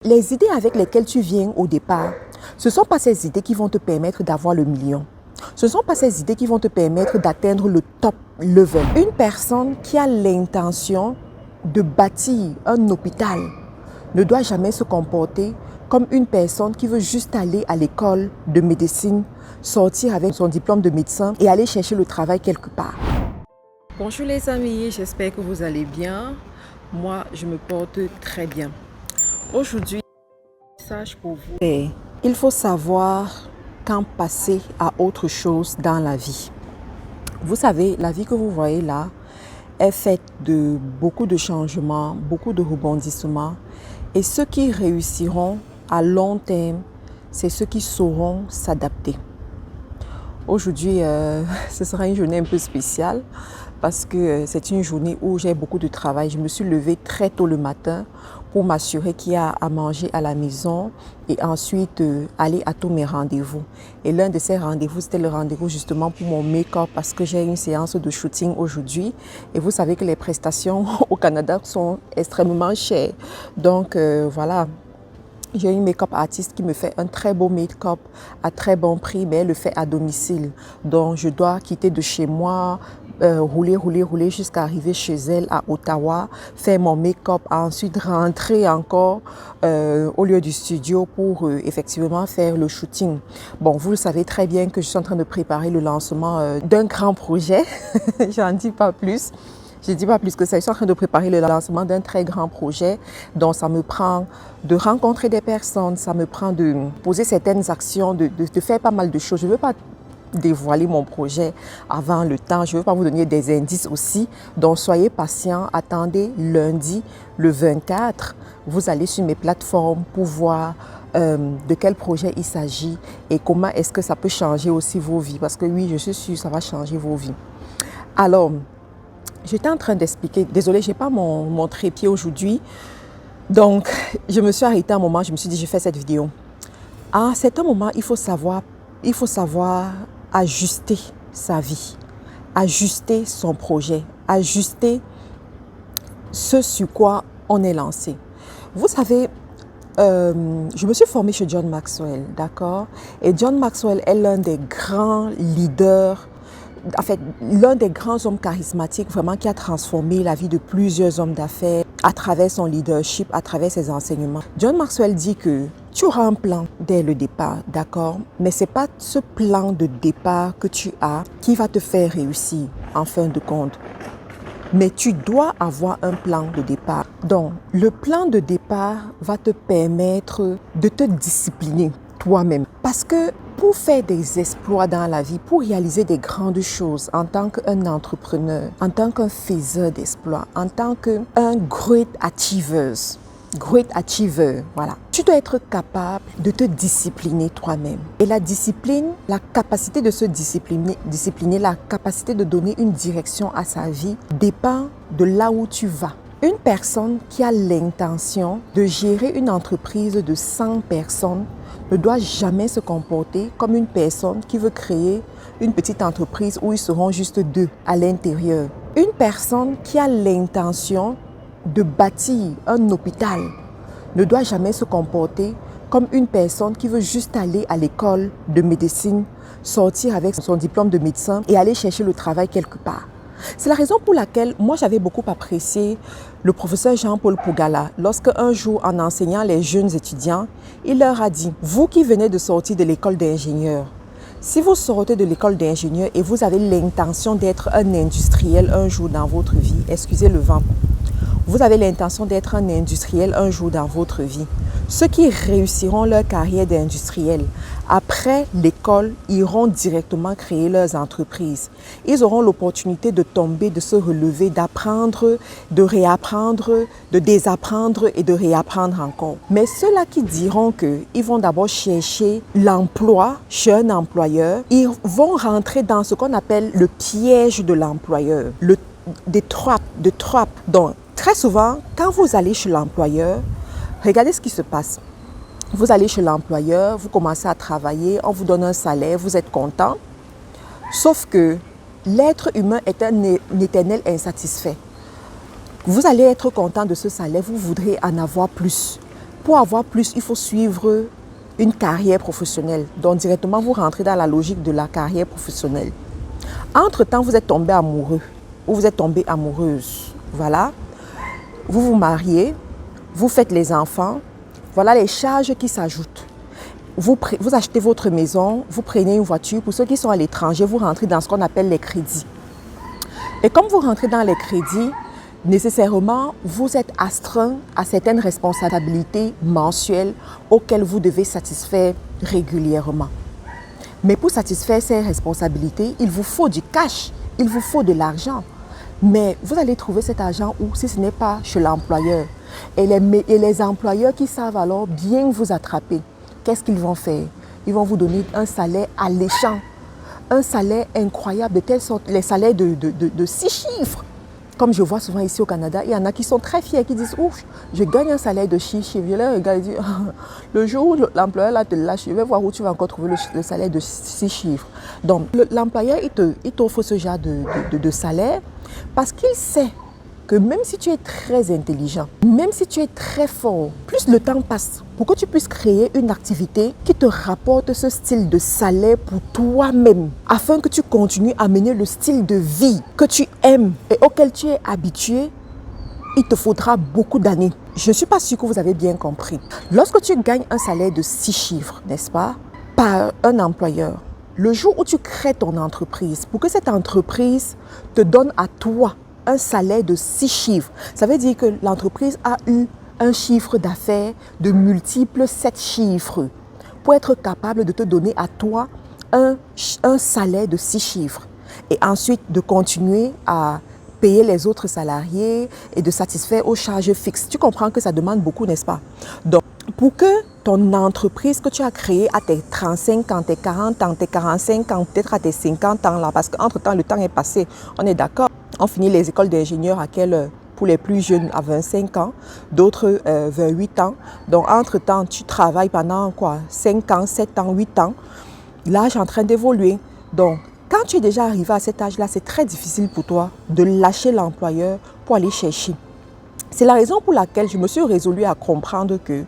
Les idées avec lesquelles tu viens au départ, ce ne sont pas ces idées qui vont te permettre d'avoir le million. Ce ne sont pas ces idées qui vont te permettre d'atteindre le top level. Une personne qui a l'intention de bâtir un hôpital ne doit jamais se comporter comme une personne qui veut juste aller à l'école de médecine, sortir avec son diplôme de médecin et aller chercher le travail quelque part. Bonjour les amis, j'espère que vous allez bien. Moi, je me porte très bien. Aujourd'hui, message pour vous. Il faut savoir quand passer à autre chose dans la vie. Vous savez, la vie que vous voyez là est faite de beaucoup de changements, beaucoup de rebondissements. Et ceux qui réussiront à long terme, c'est ceux qui sauront s'adapter. Aujourd'hui, ce sera une journée un peu spéciale parce que c'est une journée où j'ai beaucoup de travail. Je me suis levée très tôt le matin pour m'assurer qu'il y a à manger à la maison et ensuite aller à tous mes rendez-vous. Et l'un de ces rendez-vous, c'était le rendez-vous justement pour mon make-up parce que j'ai une séance de shooting aujourd'hui. Et vous savez que les prestations au Canada sont extrêmement chères. Donc voilà. J'ai une make-up artiste qui me fait un très beau make-up à très bon prix, mais elle le fait à domicile. Donc, je dois quitter de chez moi, rouler jusqu'à arriver chez elle à Ottawa, faire mon make-up, ensuite rentrer encore au lieu du studio pour effectivement faire le shooting. Bon, vous le savez très bien que je suis en train de préparer le lancement d'un grand projet. J'en dis pas plus. Je ne dis pas plus que ça, je suis en train de préparer le lancement d'un très grand projet. Donc ça me prend de rencontrer des personnes, ça me prend de poser certaines actions, de faire pas mal de choses. Je ne veux pas dévoiler mon projet avant le temps, je ne veux pas vous donner des indices aussi. Donc soyez patients, attendez lundi le 24. Vous allez sur mes plateformes pour voir de quel projet il s'agit et comment est-ce que ça peut changer aussi vos vies. Parce que oui, je suis sûre que ça va changer vos vies. Alors, j'étais en train d'expliquer, désolée, je n'ai pas mon trépied aujourd'hui. Donc, je me suis arrêtée un moment, je me suis dit, je fais cette vidéo. À un certain moment, il faut savoir ajuster sa vie, ajuster son projet, ajuster ce sur quoi on est lancé. Vous savez, je me suis formée chez John Maxwell, d'accord? Et John Maxwell est l'un des grands leaders, en fait, l'un des grands hommes charismatiques vraiment qui a transformé la vie de plusieurs hommes d'affaires à travers son leadership, à travers ses enseignements. John Maxwell dit que tu auras un plan dès le départ, d'accord? Mais ce n'est pas ce plan de départ que tu as qui va te faire réussir en fin de compte. Mais tu dois avoir un plan de départ. Donc, le plan de départ va te permettre de te discipliner toi-même. Parce que pour faire des exploits dans la vie, pour réaliser des grandes choses en tant qu'un entrepreneur, en tant qu'un faiseur d'exploits, en tant qu'un great achiever, voilà. Tu dois être capable de te discipliner toi-même. Et la discipline, la capacité de se discipliner, la capacité de donner une direction à sa vie dépend de là où tu vas. Une personne qui a l'intention de gérer une entreprise de 100 personnes ne doit jamais se comporter comme une personne qui veut créer une petite entreprise où ils seront juste 2 à l'intérieur. Une personne qui a l'intention de bâtir un hôpital ne doit jamais se comporter comme une personne qui veut juste aller à l'école de médecine, sortir avec son diplôme de médecin et aller chercher le travail quelque part. C'est la raison pour laquelle moi j'avais beaucoup apprécié le professeur Jean-Paul Pougala lorsque un jour en enseignant les jeunes étudiants, il leur a dit « Vous qui venez de sortir de l'école d'ingénieur, si vous sortez de l'école d'ingénieur et vous avez l'intention d'être un industriel un jour dans votre vie, excusez le vent, vous avez l'intention d'être un industriel un jour dans votre vie. Ceux qui réussiront leur carrière d'industriel, après l'école, iront directement créer leurs entreprises. Ils auront l'opportunité de tomber, de se relever, d'apprendre, de réapprendre, de désapprendre et de réapprendre encore. Mais ceux-là qui diront qu'ils vont d'abord chercher l'emploi chez un employeur, ils vont rentrer dans ce qu'on appelle le piège de l'employeur, des trappes. Donc, très souvent, quand vous allez chez l'employeur, regardez ce qui se passe. Vous allez chez l'employeur, vous commencez à travailler, on vous donne un salaire, vous êtes content. Sauf que l'être humain est un éternel insatisfait. Vous allez être content de ce salaire, vous voudrez en avoir plus. pour avoir plus, il faut suivre une carrière professionnelle. Donc directement, vous rentrez dans la logique de la carrière professionnelle. Entre-temps, vous êtes tombé amoureux ou vous êtes tombée amoureuse. Voilà. Vous vous mariez, vous faites les enfants. Voilà les charges qui s'ajoutent. Vous achetez votre maison, vous prenez une voiture. Pour ceux qui sont à l'étranger, vous rentrez dans ce qu'on appelle les crédits. Et comme vous rentrez dans les crédits, nécessairement, vous êtes astreint à certaines responsabilités mensuelles auxquelles vous devez satisfaire régulièrement. Mais pour satisfaire ces responsabilités, il vous faut du cash, il vous faut de l'argent. Mais vous allez trouver cet argent où, si ce n'est pas chez l'employeur. Et les employeurs qui savent alors bien vous attraper, qu'est-ce qu'ils vont faire? Ils vont vous donner un salaire alléchant, un salaire incroyable, de telle sorte, les salaires de 6 chiffres. Comme je vois souvent ici au Canada, il y en a qui sont très fiers, qui disent « Ouf, je gagne un salaire de 6 chiffres. » Je leur regarde et dis « Le jour où l'employeur là te lâche, je vais voir où tu vas encore trouver le salaire de 6 chiffres. » Donc, l'employeur, il t'offre ce genre de salaire parce qu'il sait que même si tu es très intelligent, même si tu es très fort, plus le temps passe pour que tu puisses créer une activité qui te rapporte ce style de salaire pour toi-même, afin que tu continues à mener le style de vie que tu aimes et auquel tu es habitué, il te faudra beaucoup d'années. Je ne suis pas sûre que vous avez bien compris. Lorsque tu gagnes un salaire de 6 chiffres, n'est-ce pas, par un employeur, le jour où tu crées ton entreprise, pour que cette entreprise te donne à toi un salaire de 6 chiffres, ça veut dire que l'entreprise a eu un chiffre d'affaires de multiples 7 chiffres pour être capable de te donner à toi un salaire de 6 chiffres et ensuite de continuer à payer les autres salariés et de satisfaire aux charges fixes. Tu comprends que ça demande beaucoup, n'est-ce pas? Donc, pour que ton entreprise que tu as créée à tes 35 ans, tes 40 ans, tes 45 ans, peut-être à tes 50 ans, là, parce qu'entre-temps, le temps est passé, on est d'accord. On finit les écoles d'ingénieurs à quelle heure? Pour les plus jeunes, à 25 ans, d'autres 28 ans. Donc, entre-temps, tu travailles pendant quoi? 5 ans, 7 ans, 8 ans. L'âge est en train d'évoluer. Donc, quand tu es déjà arrivé à cet âge-là, c'est très difficile pour toi de lâcher l'employeur pour aller chercher. C'est la raison pour laquelle je me suis résolue à comprendre qu'il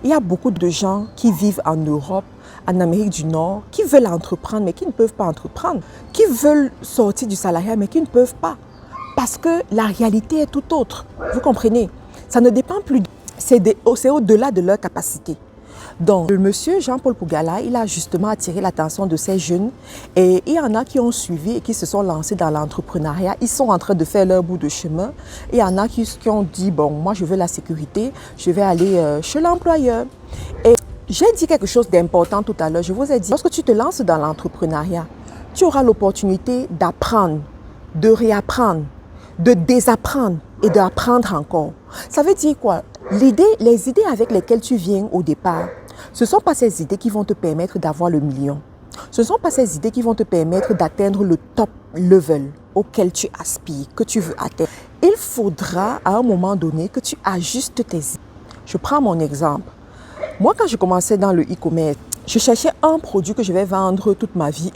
y a beaucoup de gens qui vivent en Europe, en Amérique du Nord, qui veulent entreprendre mais qui ne peuvent pas entreprendre, qui veulent sortir du salariat mais qui ne peuvent pas. Parce que la réalité est tout autre. Vous comprenez? Ça ne dépend plus, c'est au-delà de leur capacité. Donc, le monsieur Jean-Paul Pougala, il a justement attiré l'attention de ces jeunes et il y en a qui ont suivi et qui se sont lancés dans l'entrepreneuriat. Ils sont en train de faire leur bout de chemin. Et il y en a qui ont dit, bon, moi je veux la sécurité, je vais aller chez l'employeur. Et j'ai dit quelque chose d'important tout à l'heure. Je vous ai dit, lorsque tu te lances dans l'entrepreneuriat, tu auras l'opportunité d'apprendre, de réapprendre, de désapprendre et d'apprendre encore. Ça veut dire quoi? Les idées avec lesquelles tu viens au départ, ce ne sont pas ces idées qui vont te permettre d'avoir le million. Ce ne sont pas ces idées qui vont te permettre d'atteindre le top level auquel tu aspires, que tu veux atteindre. Il faudra à un moment donné que tu ajustes tes idées. Je prends mon exemple. Moi, quand je commençais dans le e-commerce, je cherchais un produit que je vais vendre toute ma vie.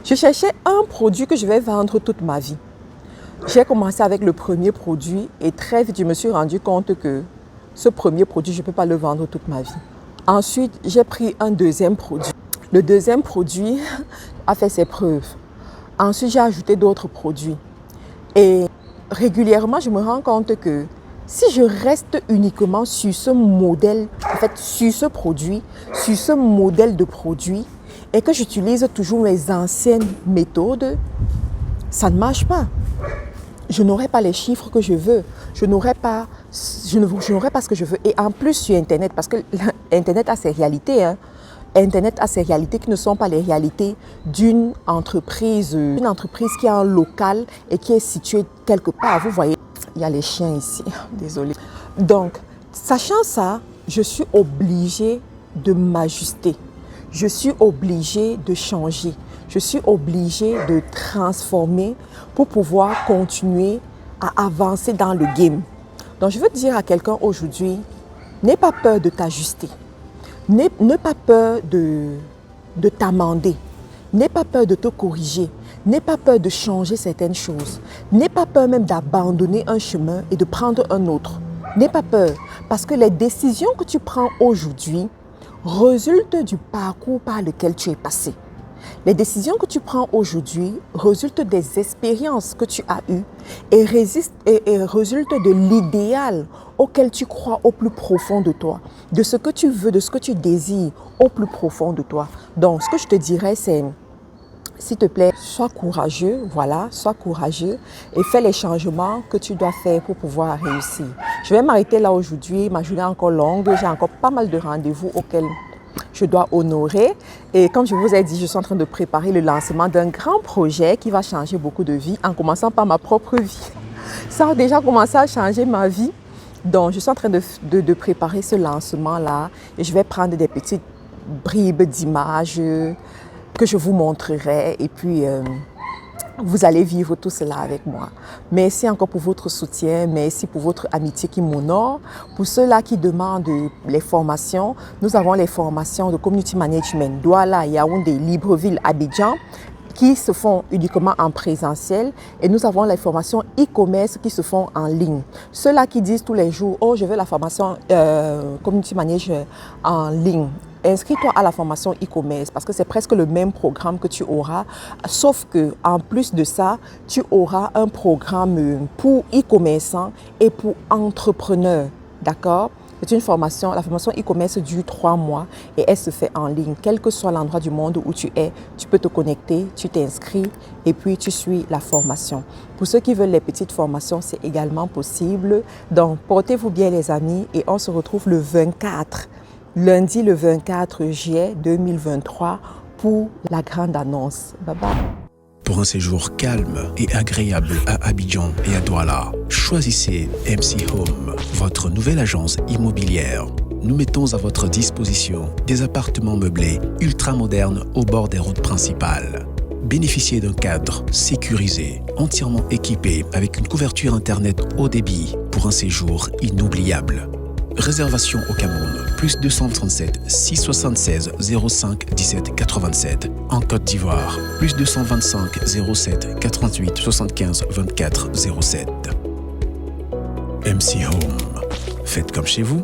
Je cherchais un produit que je vais vendre toute ma vie. J'ai commencé avec le premier produit et très vite, je me suis rendu compte que ce premier produit, je ne peux pas le vendre toute ma vie. Ensuite, j'ai pris un deuxième produit. Le deuxième produit a fait ses preuves. Ensuite, j'ai ajouté d'autres produits. Et régulièrement, je me rends compte que si je reste uniquement sur ce modèle, en fait, sur ce produit, sur ce modèle de produit, et que j'utilise toujours mes anciennes méthodes, ça ne marche pas. Je n'aurai pas les chiffres que je veux. Je n'aurai pas ce que je veux. Et en plus sur Internet, parce que Internet a ses réalités. Internet a ses réalités qui ne sont pas les réalités d'une entreprise qui est en local et qui est située quelque part. Vous voyez, il y a les chiens ici. Désolée. Donc, sachant ça, je suis obligée de m'ajuster. Je suis obligée de changer. Je suis obligée de transformer pour pouvoir continuer à avancer dans le game. Donc, je veux dire à quelqu'un aujourd'hui, n'aie pas peur de t'ajuster. N'aie pas peur de t'amender. N'aie pas peur de te corriger. N'aie pas peur de changer certaines choses. N'aie pas peur même d'abandonner un chemin et de prendre un autre. N'aie pas peur, parce que les décisions que tu prends aujourd'hui résultent du parcours par lequel tu es passé. Les décisions que tu prends aujourd'hui résultent des expériences que tu as eues et résultent de l'idéal auquel tu crois au plus profond de toi, de ce que tu veux, de ce que tu désires au plus profond de toi. Donc, ce que je te dirais, c'est, s'il te plaît, sois courageux, voilà, sois courageux et fais les changements que tu dois faire pour pouvoir réussir. Je vais m'arrêter là aujourd'hui, ma journée est encore longue, j'ai encore pas mal de rendez-vous auxquels je dois honorer. Et comme je vous ai dit, je suis en train de préparer le lancement d'un grand projet qui va changer beaucoup de vies, en commençant par ma propre vie. Ça a déjà commencé à changer ma vie. Donc, je suis en train de préparer ce lancement-là et je vais prendre des petites bribes d'images que je vous montrerai. Et puis, vous allez vivre tout cela avec moi. Merci encore pour votre soutien, merci pour votre amitié qui m'honore. Pour ceux-là qui demandent les formations, nous avons les formations de Community Management, Douala, Yaoundé, Libreville, Abidjan, qui se font uniquement en présentiel, et nous avons les formations e-commerce qui se font en ligne. Ceux-là qui disent tous les jours, oh, je veux la formation Community Manager en ligne. Inscris-toi à la formation e-commerce parce que c'est presque le même programme que tu auras, sauf que en plus de ça, tu auras un programme pour e-commerçants et pour entrepreneurs, d'accord? C'est une formation, la formation e-commerce dure 3 mois et elle se fait en ligne. Quel que soit l'endroit du monde où tu es, tu peux te connecter, tu t'inscris et puis tu suis la formation. Pour ceux qui veulent les petites formations, c'est également possible. Donc, portez-vous bien les amis et on se retrouve le 24. Lundi le 24 juillet 2023 pour la grande annonce. Bye bye. Pour un séjour calme et agréable à Abidjan et à Douala, choisissez MC Home, votre nouvelle agence immobilière. Nous mettons à votre disposition des appartements meublés ultra-modernes au bord des routes principales. Bénéficiez d'un cadre sécurisé, entièrement équipé avec une couverture Internet haut débit pour un séjour inoubliable. Réservation au Cameroun, plus 237 676 05 17 87. En Côte d'Ivoire, plus 225 07 88 75 24 07. MC Home. Faites comme chez vous.